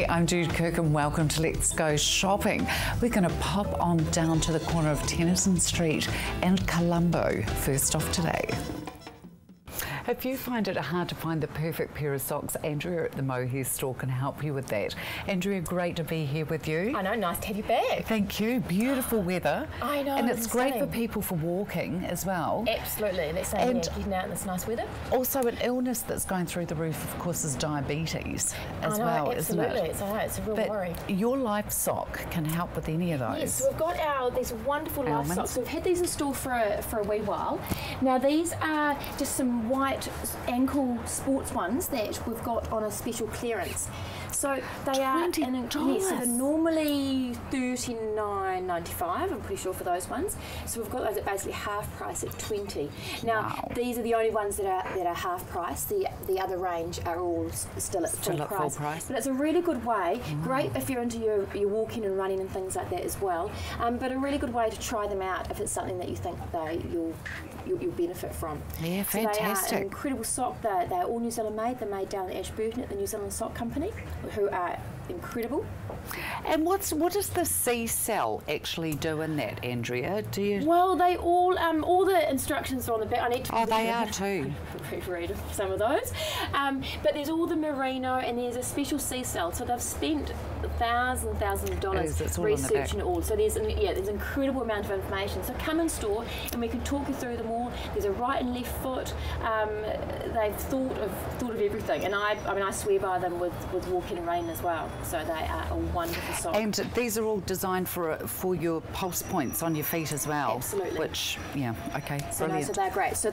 Hey, I'm Jude Kirk and welcome to Let's Go Shopping. We're going to pop on down to the corner of Tennyson Street and Colombo first off today. If you find it hard to find the perfect pair of socks, Andrea at the Mohair store can help you with that. Andrea, great to be here with you. I know, nice to have you back. Thank you. Beautiful weather. I know. And it's great for people for walking as well. Absolutely. Let's say getting out in this nice weather. Also, an illness that's going through the roof, of course, is diabetes as well, absolutely. isn't it? It's a real worry. Your Life sock can help with any of those. Yes, so we've got these wonderful Life socks. We've had these in store for a wee while. Now, these are just some white ankle sports ones that we've got on a special clearance. So they are yes, so they're normally $39.95. I'm pretty sure for those ones. So we've got those at basically half price at $20. Now these are the only ones that are half price. The other range are all still at full price. But it's a really good way. Great if you're into your walking and running and things like that as well. But a really good way to try them out if it's something that you think you'll benefit from. Yeah, fantastic. So they are an incredible sock. They're all New Zealand made. They're made down in Ashburton at the New Zealand Sock Company, who are incredible. And what does the C cell actually do in that, Andrea? Do you? Well, they all the instructions are on the back. I need to. Oh, they are too. Read some of those. But there's all the merino, and there's a special C cell. So they've spent thousands and thousands of dollars researching it all. So there's an incredible amount of information. So come in store, and we can talk you through them all. There's a right and left foot. They've thought of everything, and I swear by them with walking and rain as well. So they are a wonderful sock. And these are all designed for your pulse points on your feet as well. Absolutely. Which, yeah, okay, so brilliant. So they're great. So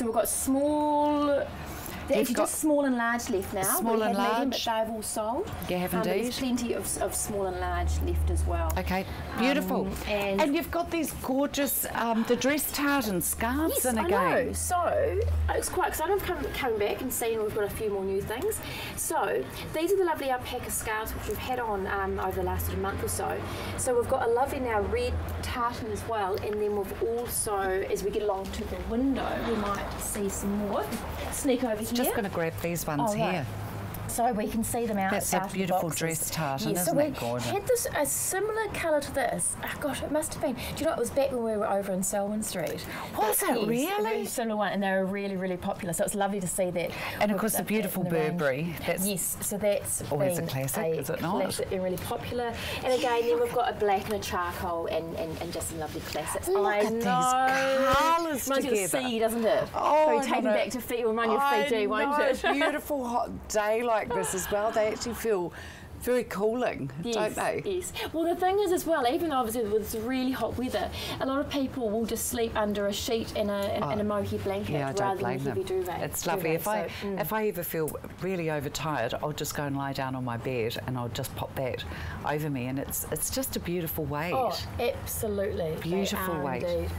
we've got small. They're actually just small and large left now. Small and large, medium, but they've all sold. You have indeed. There's plenty of small and large left as well. Okay, beautiful. And you've got these gorgeous the dress tartan scarves in again. I know. So it's quite exciting. I've come back and seen we've got a few more new things. So these are the lovely alpaca scarves which we've had on over the last month or so. So we've got a lovely now red tartan as well, and then we've also, as we get along to the window, we might see some more. Sneak over here. Just going to grab these ones here. So we can see them out. That's a beautiful dress tartan, isn't it, Gordon? So we had a similar colour to this. Oh gosh, it must have been. Do you know, it was back when we were over in Selwyn Street. Was it really? A very similar one, and they were really, really popular. So it's lovely to see that. And of course, the beautiful Burberry. Yes, so that's always a classic, is it not? Classic and really popular. And again, then we've got a black and a charcoal, and just some lovely classics. Look at these colours together. Reminds you of sea, doesn't it? Oh, take you back to Fiji, remind you of Fiji, won't it? Beautiful hot day like this as well. They actually feel very cooling, don't they? Yes. Well, the thing is as well, even obviously with this really hot weather, a lot of people will just sleep under a sheet and a mohair blanket rather than a heavy duvet. It's lovely. If I ever feel really overtired, I'll just go and lie down on my bed and I'll just pop that over me, and it's just a beautiful weight. Oh, absolutely. Beautiful weight. Indeed.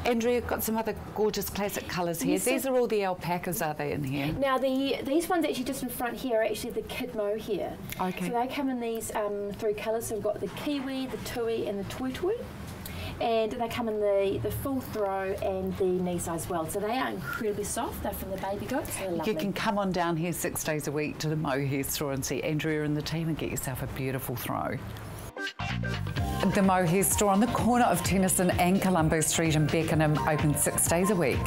Andrea, got some other gorgeous classic colours here. Yes, these are all the alpacas, are they, in here? Now, these ones actually just in front here are actually the kid mohair. Okay. So they come in these three colours. So we've got the kiwi, the tui and the tui tui. And they come in the full throw and the knee size as well. So they are incredibly soft. They're from the baby goats. They're lovely. You can come on down here 6 days a week to the mohair store and see Andrea and the team and get yourself a beautiful throw. The Mohair store on the corner of Tennyson and Colombo Street in Beckenham, open 6 days a week.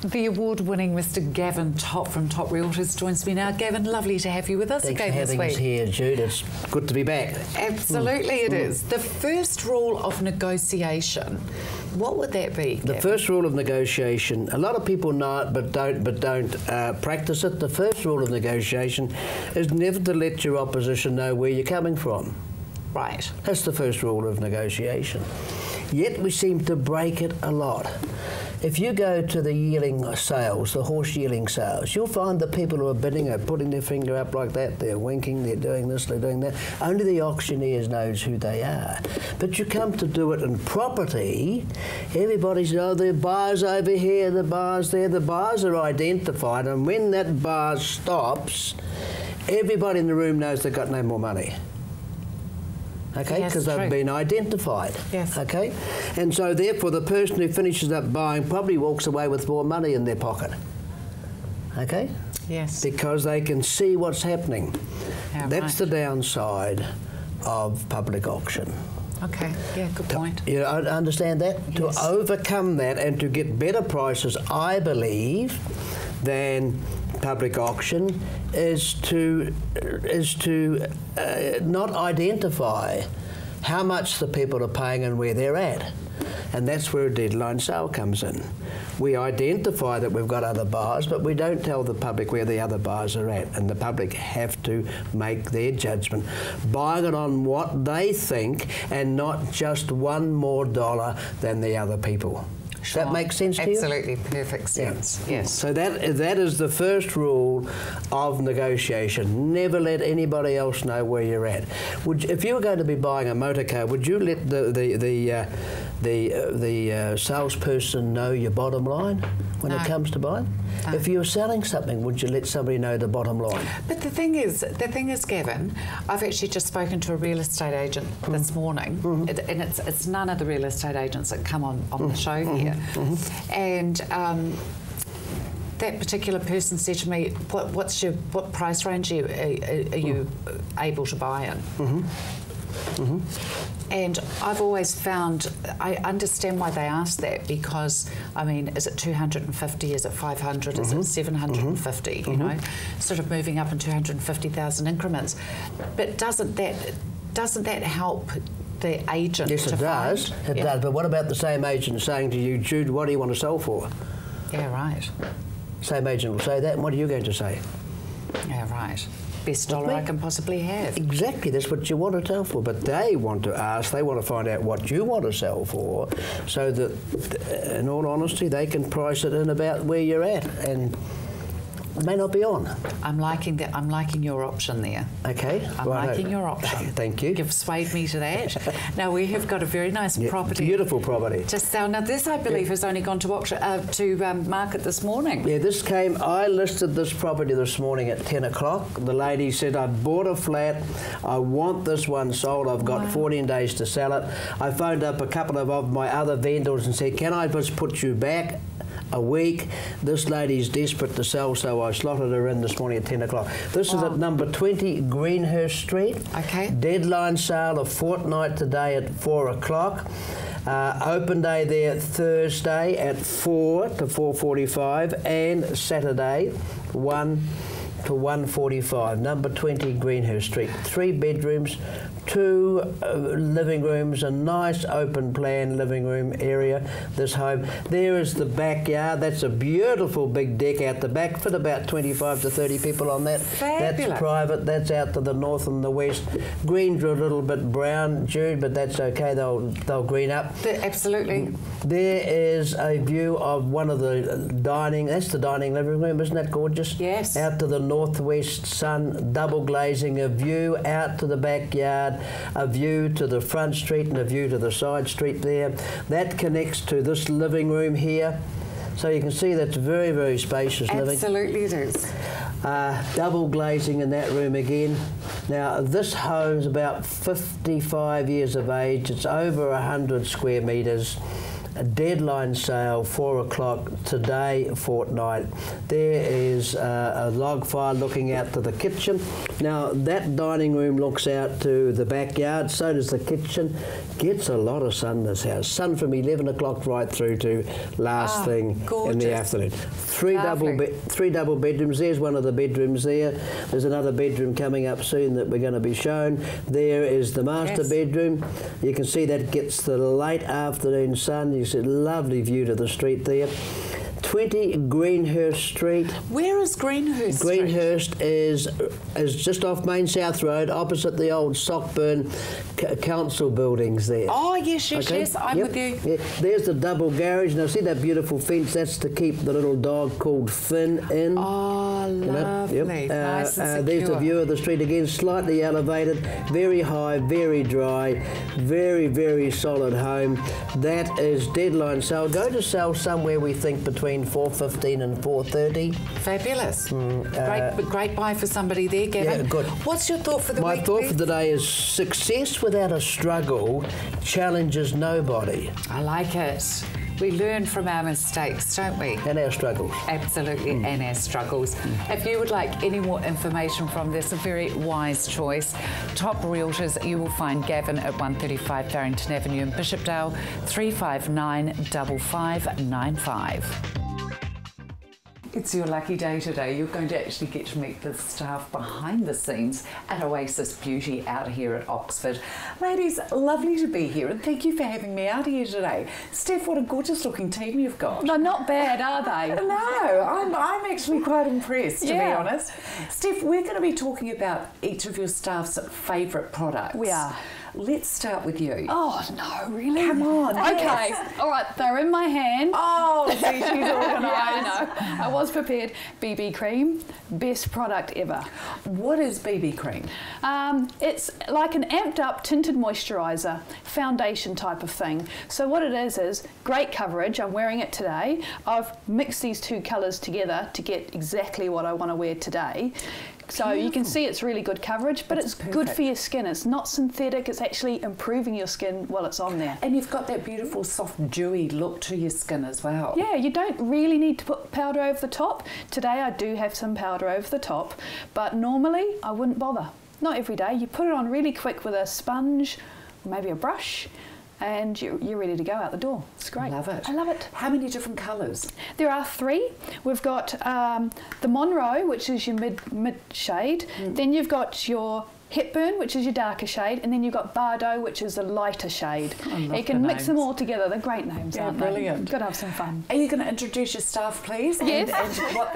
The award-winning Mr. Gavin Top from Top Realtors joins me now. Gavin, lovely to have you with us again this week. Thanks for having us here, Jude. It's good to be back. Absolutely it is. The first rule of negotiation, what would that be, Gavin? The first rule of negotiation, a lot of people know it but don't practice it. The first rule of negotiation is never to let your opposition know where you're coming from. Right. That's the first rule of negotiation. Yet we seem to break it a lot. If you go to the yearling sales, the horse yearling sales, you'll find the people who are bidding are putting their finger up like that, they're winking, they're doing this, they're doing that. Only the auctioneers knows who they are. But you come to do it in property, everybody says, oh, the bar's over here, the bar's there, the bars are identified, and when that bar stops, everybody in the room knows they've got no more money. Okay, because they've been identified. Yes. Okay, and so therefore the person who finishes up buying probably walks away with more money in their pocket. Okay. Yes. Because they can see what's happening. Yeah, That's right. the downside of public auction. Okay, yeah, good point. You know, I understand that. Yes. To overcome that and to get better prices, I believe, than public auction is to not identify how much the people are paying and where they're at. And that's where a deadline sale comes in. We identify that we've got other buyers, but we don't tell the public where the other buyers are at, and the public have to make their judgment, buying it on what they think and not just $1 more than the other people. Sure. That makes sense to you? Absolutely, perfect sense. Yeah. Yes. So that is the first rule of negotiation. Never let anybody else know where you're at. If you were going to be buying a motor car, would you let the salesperson know your bottom line when it comes to buying? No. If you were selling something, would you let somebody know the bottom line? But the thing is, Gavin, I've actually just spoken to a real estate agent this morning, and it's none of the real estate agents that come on the show here. And that particular person said to me, what price range are you able to buy in? And I've always found, I understand why they ask that, because, I mean, is it 250, is it 500, is it 750, you know, sort of moving up in 250,000 increments. But doesn't that help the agent? Yes, it does. It does. But what about the same agent saying to you, Jude, what do you want to sell for? Yeah, right. Same agent will say that, and what are you going to say? Yeah, right. Best dollar I can possibly have. Exactly, that's what you want to sell for. But they want to ask, they want to find out what you want to sell for, so that, in all honesty, they can price it in about where you're at, and it may not be on. I'm liking that. I'm liking your option there. Okay. I'm liking your option. Thank you. You've swayed me to that. Now we have got a very nice property. Beautiful property. Just sell. Now this, I believe, has only gone to auction to market this morning. Yeah, this came. I listed this property this morning at 10 o'clock. The lady said, "I bought a flat. I want this one sold. I've got 14 days to sell it." I phoned up a couple of my other vendors and said, "Can I just put you back a week?" This lady's desperate to sell, so I slotted her in this morning at 10 o'clock. This is at number 20 Greenhurst Street. Okay. Deadline sale a fortnight today at 4 o'clock. Open day there Thursday at 4 to 4:45 and Saturday 1 to 1:45. Number 20 Greenhurst Street. 3 bedrooms, 2 living rooms, a nice open plan living room area, this home. There is the backyard. That's a beautiful big deck out the back. Fit about 25 to 30 people on that. Fabulous. That's private. That's out to the north and the west. Greens are a little bit brown, Jude, but that's okay. They'll green up. Absolutely. There is a view of one of the dining. That's the dining living room. Isn't that gorgeous? Yes. Out to the northwest sun, double glazing, a view out to the backyard, a view to the front street and a view to the side street there. That connects to this living room here. So you can see that's very, very spacious living. Absolutely it is. Double glazing in that room again. Now this home's about 55 years of age. It's over 100 square metres. A deadline sale, 4 o'clock today, fortnight. There is a log fire looking out to the kitchen. Now that dining room looks out to the backyard, so does the kitchen. Gets a lot of sun, this house. Sun from 11 o'clock right through to last thing in the afternoon. Three double bedrooms. There's one of the bedrooms there. There's another bedroom coming up soon that we're going to be shown. There is the master bedroom. You can see that gets the late afternoon sun. You see a lovely view to the street there. 20 Greenhurst Street. Where is Greenhurst Street? Greenhurst is just off Main South Road, opposite the old Sockburn council buildings there. Oh, yes, I'm with you. Yeah. There's the double garage. Now, see that beautiful fence? That's to keep the little dog called Finn in. Oh, lovely. Nice and secure. There's the view of the street again, slightly elevated, very high, very dry, very, very solid home. That is deadline sale. Go to sell somewhere we think between 4:15 and 4:30. Fabulous. Great buy for somebody there, Gavin. Yeah, good. What's your thought for the week? My thought for the day is success without a struggle challenges nobody. I like it. We learn from our mistakes, don't we? And our struggles. Absolutely, and our struggles. If you would like any more information from this, a very wise choice. Top Realtors, you will find Gavin at 135 Farrington Avenue in Bishopdale, 359 5595. It's your lucky day today. You're going to actually get to meet the staff behind the scenes at Oasis Beauty out here at Oxford. Ladies, lovely to be here and thank you for having me out here today. Steph, what a gorgeous looking team you've got. No, not bad, are they? No, I'm actually quite impressed, to be honest. Steph, we're going to be talking about each of your staff's favourite products. We are. Let's start with you. Oh, no, really? Come on. Okay, Yes. all right, they're in my hand. Oh, see, she's organised. Yeah, I know. I was prepared. BB cream, best product ever. What is BB cream? It's like an amped up tinted moisturiser, foundation type of thing. So what it is great coverage. I'm wearing it today. I've mixed these two colours together to get exactly what I want to wear today. So you can see it's really good coverage, but it's good for your skin. It's not synthetic, it's actually improving your skin while it's on there. And you've got that beautiful soft dewy look to your skin as well. Yeah, you don't really need to put powder over the top. Today I do have some powder over the top, but normally I wouldn't bother. Not every day. You put it on really quick with a sponge, or maybe a brush, and you're ready to go out the door. It's great. Love it. I love it. How many different colours? There are 3. We've got the Monroe, which is your mid shade. Then you've got your Hepburn, which is your darker shade, and then you've got Bardo, which is a lighter shade. You can mix them all together. They're great names, aren't they? Brilliant. You've got to have some fun. Are you going to introduce your staff, please? Yes. And what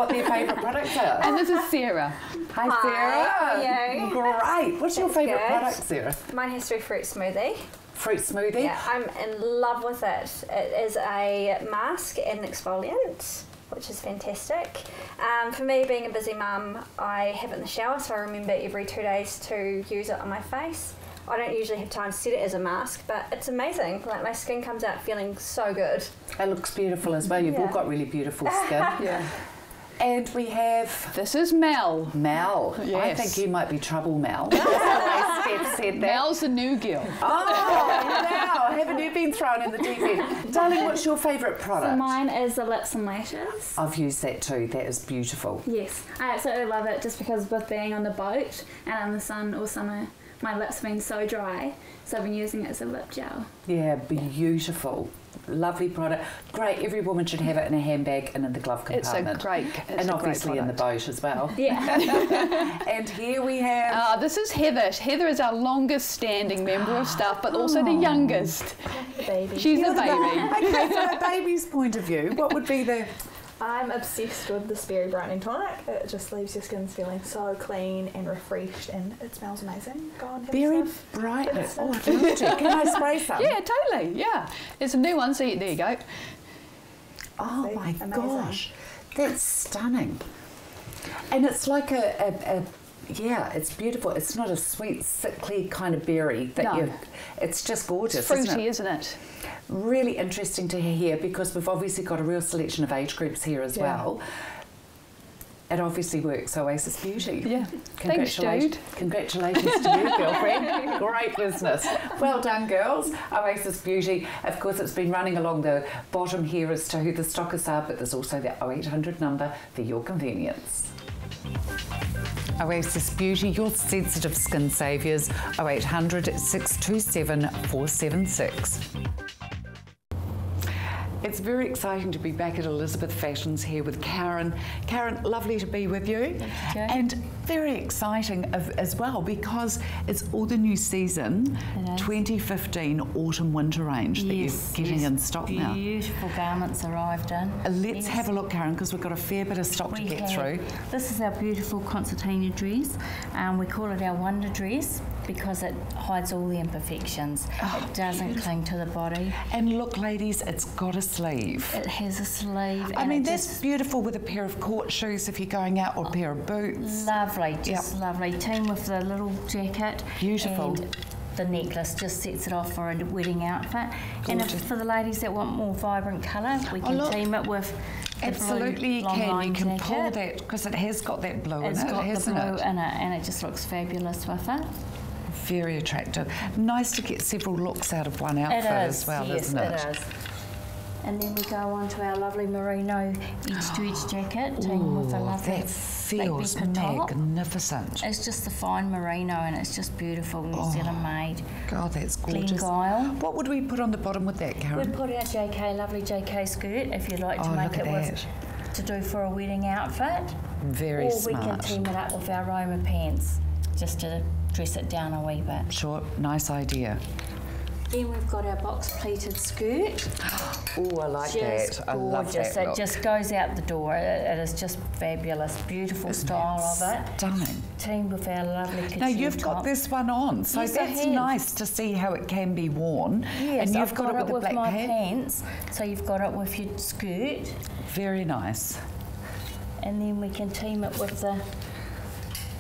their favourite products are? And this is Sarah. Hi, Sarah. How are you? Great. What's your favourite product, Sarah? Mine has to be fruit smoothie. Fruit smoothie? Yeah, I'm in love with it. It is a mask and exfoliant, which is fantastic. For me, being a busy mum, I have it in the shower, so I remember every 2 days to use it on my face. I don't usually have time to set it as a mask, but it's amazing. Like, my skin comes out feeling so good. It looks beautiful as well. You've all got really beautiful skin. Yeah. And we have This is Mel. Mel. I Yes. think you might be trouble, Mel. That's the way Steph said that. Mel's the new girl. Oh, Mel, haven't you been thrown in the deep end? Darling, what's your favourite product? So mine is the lips and lashes. I've used that too. That is beautiful. Yes, I absolutely love it just because with being on the boat and in the sun all summer, my lips have been so dry, so I've been using it as a lip gel. Yeah, beautiful. Lovely product. Great. Every woman should have it in a handbag and in the glove compartment. And obviously in the boat as well. Yeah. And here we have... This is Heather. Heather is our longest standing member of staff, but also the youngest. Baby. She's a baby. Okay, from a baby's point of view, what would be the... I'm obsessed with the Berry Brightening Tonic. It just leaves your skin feeling so clean and refreshed, and it smells amazing. Go on, have Berry some. Brightening. Oh, I'd love to. Can I spray some? Yeah, totally. Yeah. It's a new one, so there you go. Oh my Amazing. gosh, that's stunning. And it's like yeah, it's beautiful. It's not a sweet, sickly kind of berry that it's just gorgeous. It's fruity, isn't it? isn't it? Really interesting to hear because we've obviously got a real selection of age groups here as well. It obviously works, Oasis Beauty. Yeah. Thanks, Jude. Congratulations to you, girlfriend. Great business. Well done, girls. Oasis Beauty. Of course, it's been running along the bottom here as to who the stockists are, but there's also the 0800 number for your convenience. Oasis Beauty, your sensitive skin saviours. 0800 627 476. It's very exciting to be back at Elizabeth Fashions here with Karen. Karen, lovely to be with you. And very exciting as well because it's all the new season, 2015 autumn-winter range that you're getting in stock now. Beautiful garments arrived in. Let's have a look, Karen, because we've got a fair bit of stock to get through. This is our beautiful concertina dress. We call it our wonder dress because it hides all the imperfections. It doesn't cling to the body. And look, ladies, it's got a sleeve. It has a sleeve. I mean, that's beautiful with a pair of court shoes if you're going out or a pair of boots. Lovely, just lovely. Team with the little jacket. Beautiful. And the necklace just sets it off for a wedding outfit. And for the ladies that want more vibrant colour, we can team it with absolutely, you can. You can pull that because it has got that blue in it, hasn't it? It's got the blue in it, and it just looks fabulous with it. Very attractive. Nice to get several looks out of one outfit as well, yes, isn't it? It is. And then we go on to our lovely merino edge-to-edge jacket, teamed with a lovely that feels magnificent. It's just the fine merino, and it's just beautiful, New Zealand made. God, that's gorgeous. Glen What would we put on the bottom with that, Karen? We'd put our lovely JK skirt if you'd like to make it to do for a wedding outfit. Very smart. Or we can team it up with our Roma pants just to dress it down a wee bit. Sure, nice idea. Then we've got our box pleated skirt. Oh, I like that. I love that It look. just goes out the door. It is just fabulous. Beautiful style of it. Stunning. Teamed with our lovely couture Now you've top. got this one on, so Yes, that's nice to see how it can be worn. Yes, and you've I've got it with the black my pants. So you've got it with your skirt. Very nice. And then we can team it with the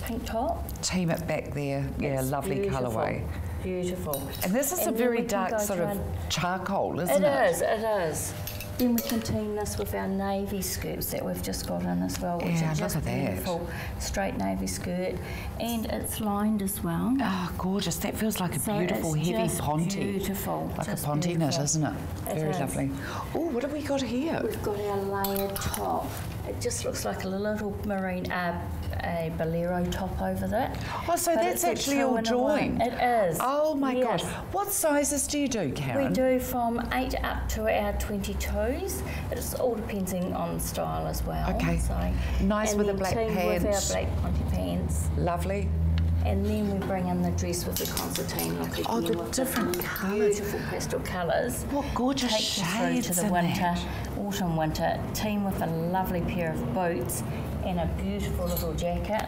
pink top. Team it back there. Yeah, It's lovely colourway. Beautiful. And this is a very dark sort of charcoal, isn't it? It is. Then we can team this with our navy skirts that we've just got in as well, which Yeah, are just look at that. beautiful, straight navy skirt, and it's lined as well. Oh, gorgeous. That feels like a So beautiful, it's heavy just ponte. beautiful, Like just a ponte knit, beautiful. isn't it? Very is. lovely. Oh, what have we got here? We've got our layered top. It just looks like a little marine, a bolero top over that. Oh, so But that's it's a actually all 2-in-1. joined. It is. Oh my Yes. gosh. What sizes do you do, Karen? We do from 8 up to our 22s. It all depending on style as well. Okay. So, Nice and with the then black teamed with pants. our black ponte pants. Lovely. And then we bring in the dress with the concertina look again. Oh, the with different colours. Beautiful pastel colours. What gorgeous Takes you through shades to the in winter, that. autumn, winter. Team with a lovely pair of boots and a beautiful little jacket.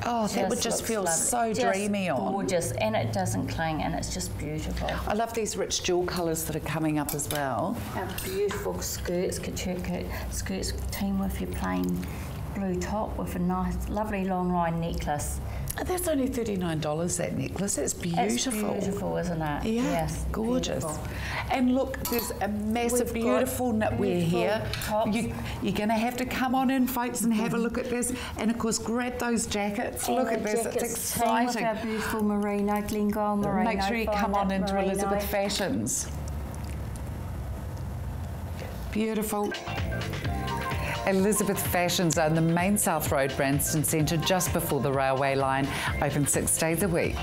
Oh, that would just looks feel lovely. so Just dreamy on. gorgeous, and it doesn't cling, and it's just beautiful. I love these rich jewel colours that are coming up as well. Our beautiful skirts, couture skirts, team with your plain blue top with a nice, lovely long line necklace. Oh, that's only $39, that necklace. It's beautiful. It's beautiful, isn't it? Yeah, Yes, gorgeous. beautiful. And look, there's a massive, We've got beautiful knitwear beautiful here. tops. You're going to have to come on in, folks, and have a look at this. And of course, grab those jackets. And Look the at this, it's jackets team with exciting. our beautiful merino, Glengyle merino. Make sure you fine come on knit into merino. Elizabeth Fashions. Beautiful. Elizabeth Fashions are in the main South Road Branston Centre just before the railway line, open 6 days a week.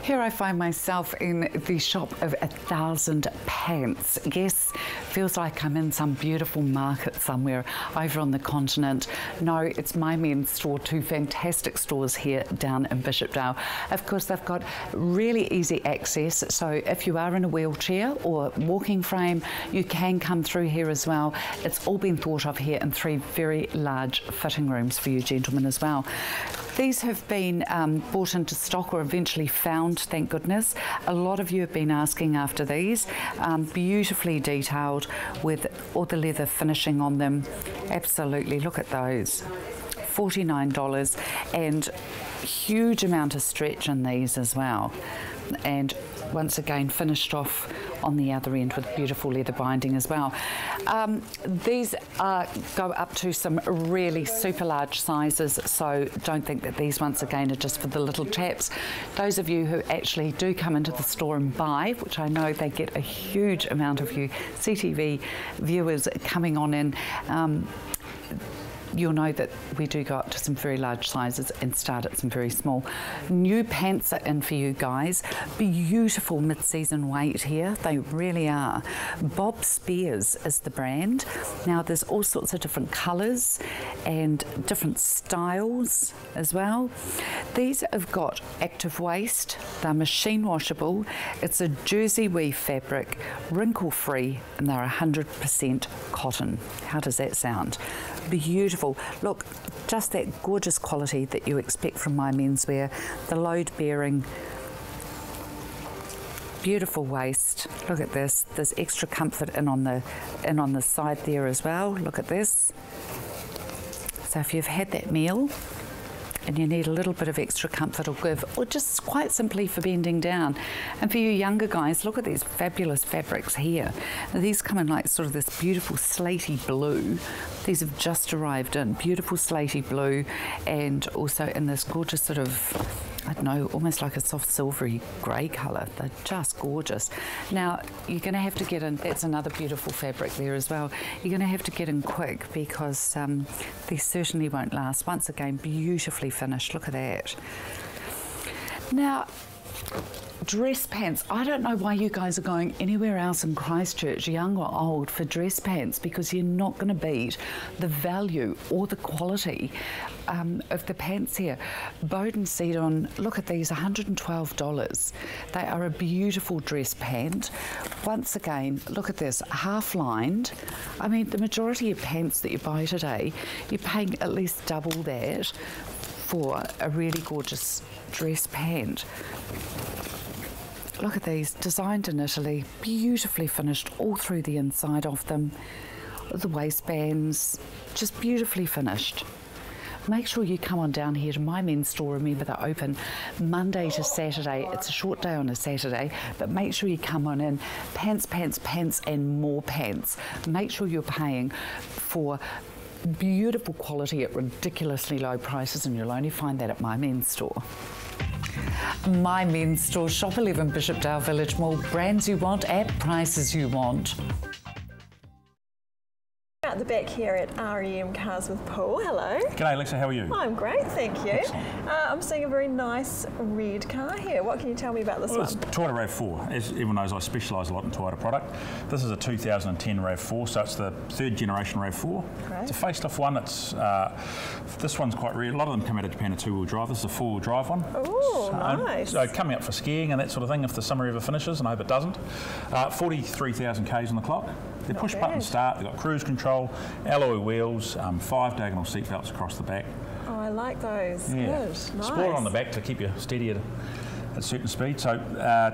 Here I find myself in the shop of 1,000 pants. Yes, feels like I'm in some beautiful market somewhere over on the continent. No, it's my men's store, 2 fantastic stores here down in Bishopdale. Of course, they've got really easy access, so if you are in a wheelchair or walking frame, you can come through here as well. It's all been thought of here in 3 very large fitting rooms for you gentlemen as well. These have been brought into stock or eventually found, thank goodness. A lot of you have been asking after these. Beautifully detailed with all the leather finishing on them. Absolutely, look at those. $49 and huge amount of stretch in these as well. And once again finished off on the other end with beautiful leather binding as well. These go up to some really super large sizes, so don't think that these once again are just for the little chaps. Those of you who actually do come into the store and buy, which I know they get a huge amount of you CTV viewers coming on in, you'll know that we do go up to some very large sizes and start at some very small. New pants are in for you guys. Beautiful mid-season weight here. They really are. Bob Spears is the brand. Now there's all sorts of different colours and different styles as well. These have got active waist. They're machine washable. It's a jersey weave fabric, wrinkle free, and they're 100% cotton. How does that sound? Beautiful. Look, just that gorgeous quality that you expect from my menswear. The load bearing, beautiful waist. Look at this. There's extra comfort in on the side there as well. Look at this. So if you've had that meal and you need a little bit of extra comfort or give, or just quite simply for bending down. And for you younger guys, look at these fabulous fabrics here. Now, these come in like sort of this beautiful slaty blue. These have just arrived in beautiful slaty blue, and also in this gorgeous sort of I don't know, almost like a soft silvery grey colour. They're just gorgeous. Now, you're going to have to get in, that's another beautiful fabric there as well. You're going to have to get in quick because they certainly won't last. Once again, beautifully finished. Look at that. Now, dress pants. I don't know why you guys are going anywhere else in Christchurch, young or old, for dress pants, because you're not going to beat the value or the quality of the pants here. Bowden Seedon, look at these, $112. They are a beautiful dress pant. Once again, look at this, half-lined. I mean, the majority of pants that you buy today, you're paying at least double that for a really gorgeous dress pant. Look at these, designed in Italy, beautifully finished all through the inside of them. The waistbands, just beautifully finished. Make sure you come on down here to my men's store. Remember, they're open Monday to Saturday. It's a short day on a Saturday, but make sure you come on in. Pants, pants, pants, and more pants. Make sure you're paying for beautiful quality at ridiculously low prices, and you'll only find that at my men's store. My men's store, shop 11 Bishopdale Village Mall. Brands you want at prices you want. At the back here at REM Cars with Paul. Hello. G'day Alexa, how are you? I'm great, thank you. I'm seeing a very nice red car here. What can you tell me about this one? It's Toyota RAV4. As everyone knows, I specialise a lot in Toyota product. This is a 2010 RAV4, so it's the third generation RAV4. Great. It's a facelift one. It's this one's quite rare. A lot of them come out of Japan a two-wheel drive. This is a four-wheel drive one. Oh, nice. So coming up for skiing and that sort of thing if the summer ever finishes, and I hope it doesn't. 43,000 Ks on the clock. They're push-button start, they've got cruise control, alloy wheels, 5 diagonal seat belts across the back. Oh, I like those. Yeah. Good, nice. Spoiler on the back to keep you steady at certain speed. So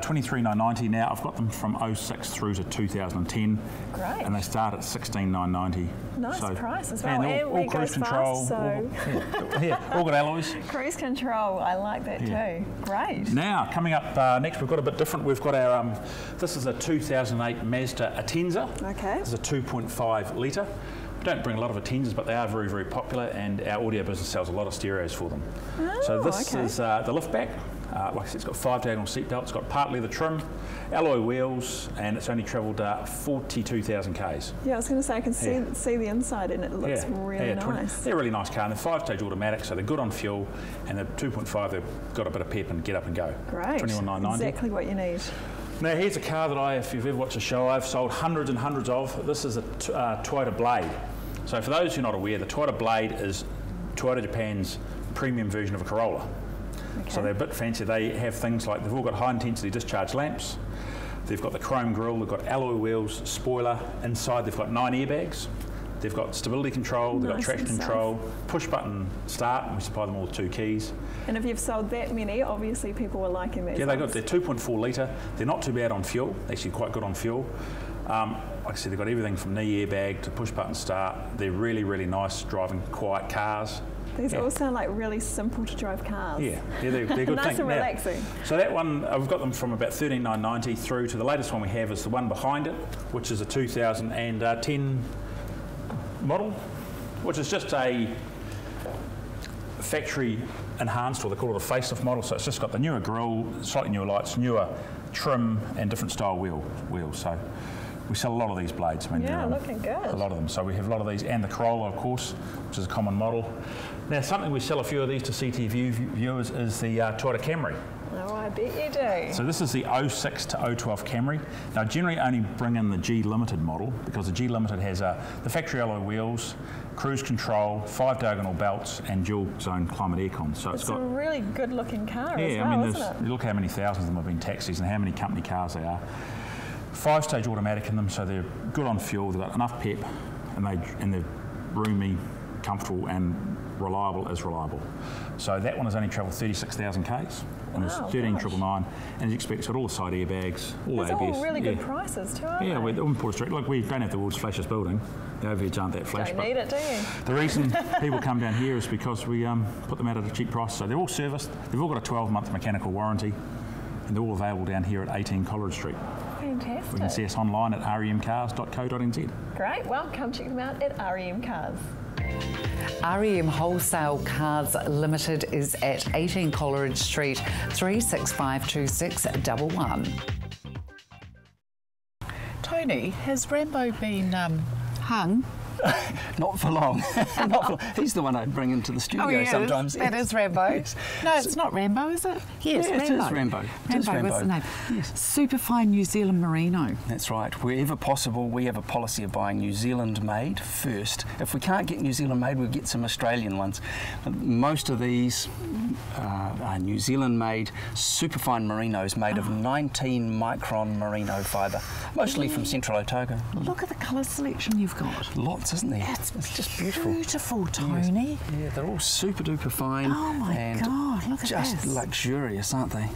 23,990 now. I've got them from 06 through to 2010. Great. And they start at 16,990. Nice so, price as well. And all cruise control. Fast, so. All good alloys. Cruise control, I like that too. Great. Now, coming up next, we've got a bit different. We've got our, this is a 2008 Mazda Atenza. Okay. This is a 2.5 litre. We don't bring a lot of Atenzas, but they are very, very popular, and our audio business sells a lot of stereos for them. Oh, so this is the lift back. Like I said, it's got 5 diagonal seat belts, it's got part leather trim, alloy wheels, and it's only travelled 42,000 Ks. Yeah, I was going to say, I can see the inside and it looks really nice. They're a really nice car, and they're 5-stage automatic, so they're good on fuel, and they're 2.5, they've got a bit of pep and get up and go. Great. 21,990. Exactly what you need. Now here's a car that if you've ever watched a show, I've sold hundreds and hundreds of. This is a Toyota Blade. So for those who are not aware, the Toyota Blade is Toyota Japan's premium version of a Corolla. Okay. So they're a bit fancy. They have things like, they've all got high intensity discharge lamps, they've got the chrome grille, they've got alloy wheels, spoiler, inside they've got 9 airbags, they've got stability control, they've got traction control, push button start, and we supply them all with 2 keys. And if you've sold that many, obviously people are liking these. Yeah, they're 2.4 litre, they're not too bad on fuel, actually quite good on fuel. Like I said, they've got everything from knee airbag to push button start. They're really, really nice driving, quiet cars. These all sound like really simple to drive cars. Yeah, they're good. Nice and relaxing. So that one, I've got them from about 13,990 through to the latest one we have is the one behind it, which is a 2010 model, which is just a factory enhanced, or they call it a facelift model. So it's just got the newer grille, slightly newer lights, newer trim, and different style wheels. So we sell a lot of these blades. I mean, looking good. A lot of them. So we have a lot of these, and the Corolla, of course, which is a common model. Now, something we sell a few of these to CT viewers is the Toyota Camry. Oh, I bet you do. So this is the 06 to 012 Camry. Now, generally only bring in the G Limited model, because the G Limited has the factory alloy wheels, cruise control, 5 diagonal belts, and dual zone climate aircon. So it's got a really good looking car as well, I mean, isn't it? Look how many thousands of them have been taxis and how many company cars they are. 5-stage automatic in them, so they're good on fuel, they've got enough pep, and they're roomy, comfortable, and reliable as reliable. So that one has only travelled 36,000 Ks, and it's 13,999, and as you expect, it's got all the side airbags, all ABS. All really good prices too, aren't they? Yeah, we're on Port Street. Like, we don't have the world's flashiest building. The overheads aren't that flash. Don't need it, do you? The reason people come down here is because we put them out at a cheap price. So they're all serviced. They've all got a 12-month mechanical warranty, and they're all available down here at 18 Coleridge Street. Fantastic. We can see us online at remcars.co.nz. Great. Well, come check them out at REM Cars. REM Wholesale Cars Limited is at 18 Coleridge Street, 3652611. Tony, has Rambo been hung? Not for long. Not for long. He's the one I bring into the studio sometimes. That is Rambo. Yes. No, it's not Rambo, is it? Yes, yeah, Rambo. It is Rambo. Rambo, what's the name? Yes. Superfine New Zealand Merino. That's right. Wherever possible, we have a policy of buying New Zealand made first. If we can't get New Zealand made, we'll get some Australian ones. Most of these are New Zealand made superfine merinos made of 19 micron merino fibre, mostly from Central Otago. Look at the colour selection you've got. Lots, isn't there? It's just beautiful. Beautiful, Tony. Yes. Yeah, they're all super duper fine. Oh my God, look at this. Just luxurious, aren't they?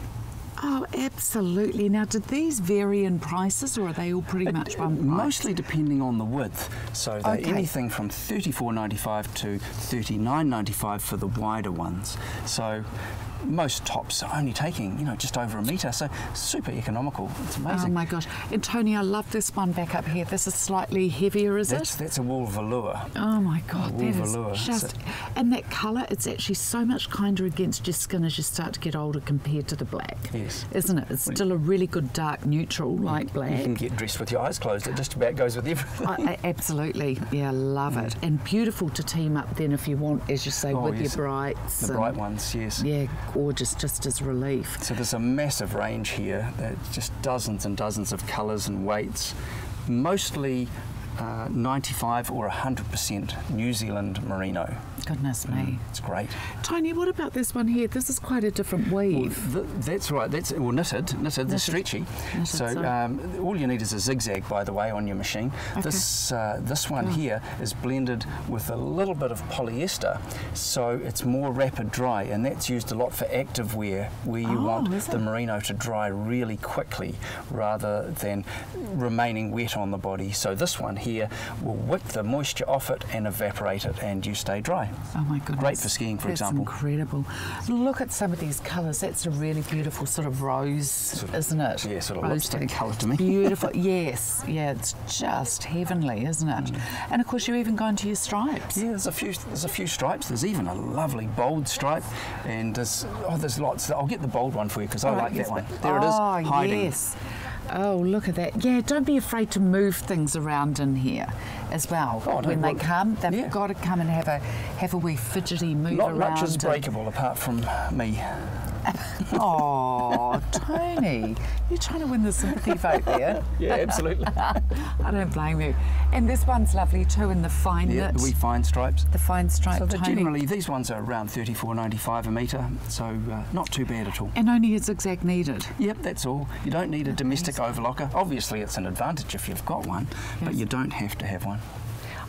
Oh, absolutely. Now, did these vary in prices, or are they all pretty much one price? Mostly depending on the width. So they're anything from $34.95 to $39.95 for the wider ones. So most tops are only taking, just over a metre, so super economical. It's amazing. Oh my gosh. And Tony, I love this one back up here. This is slightly heavier, is it? That's a wool velour. Oh my God, wool that velour. is just... And that colour, it's actually so much kinder against your skin as you start to get older compared to the black. Yes. Isn't it? It's still a really good dark neutral, like black. You can get dressed with your eyes closed. It just about goes with everything. Absolutely. Yeah, love it. And beautiful to team up then if you want, as you say, with your brights. The bright ones, yes. Yeah, gorgeous, just as relief. So there's a massive range here. Just dozens and dozens of colours and weights. Mostly 95 or 100% New Zealand merino. Goodness me. It's great. Tony, what about this one here? This is quite a different weave. Well, that's right. That's knitted. They're stretchy. So all you need is a zigzag, by the way, on your machine. Okay. This one here is blended with a little bit of polyester, so it's more rapid dry, and that's used a lot for active wear, where you want the merino to dry really quickly rather than remaining wet on the body. So this one here will wick the moisture off it and evaporate it, and you stay dry. Oh my goodness. Great for skiing, for example. That's incredible. Look at some of these colours. That's a really beautiful sort of rose, isn't it? Yeah, sort of lipstick colour to me. Beautiful. Yes. Yeah, it's just heavenly, isn't it? And of course you even go into your stripes. Yeah, there's a few stripes. There's even a lovely bold stripe, and there's lots. I'll get the bold one for you because I like that one. There it is, hiding. Yes. Oh, look at that. Yeah, don't be afraid to move things around in here as well. When they come, they've got to come and have a wee fidgety move around. Not much is breakable apart from me. Oh, Tony, you're trying to win the sympathy vote there. Yeah, absolutely. I don't blame you. And this one's lovely too, in the fine knit. The wee fine stripes. The fine stripe, So Tony. generally, these ones are around $34.95 a metre, so not too bad at all. And only a zigzag needed. Yep, that's all. You don't need a domestic overlocker. Obviously, it's an advantage if you've got one, but you don't have to have one.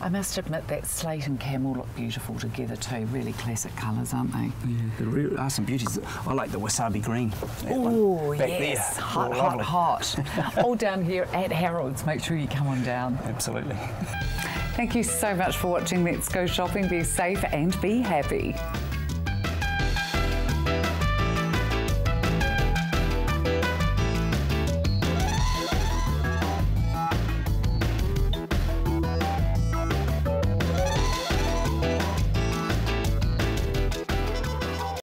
I must admit that slate and camel look beautiful together too. Really classic colours, aren't they? Yeah, there are some beauties. I like the wasabi green. Oh, back yes. there. Hot, hot, hot. All down here at Harold's. Make sure you come on down. Absolutely. Thank you so much for watching Let's Go Shopping. Be safe and be happy.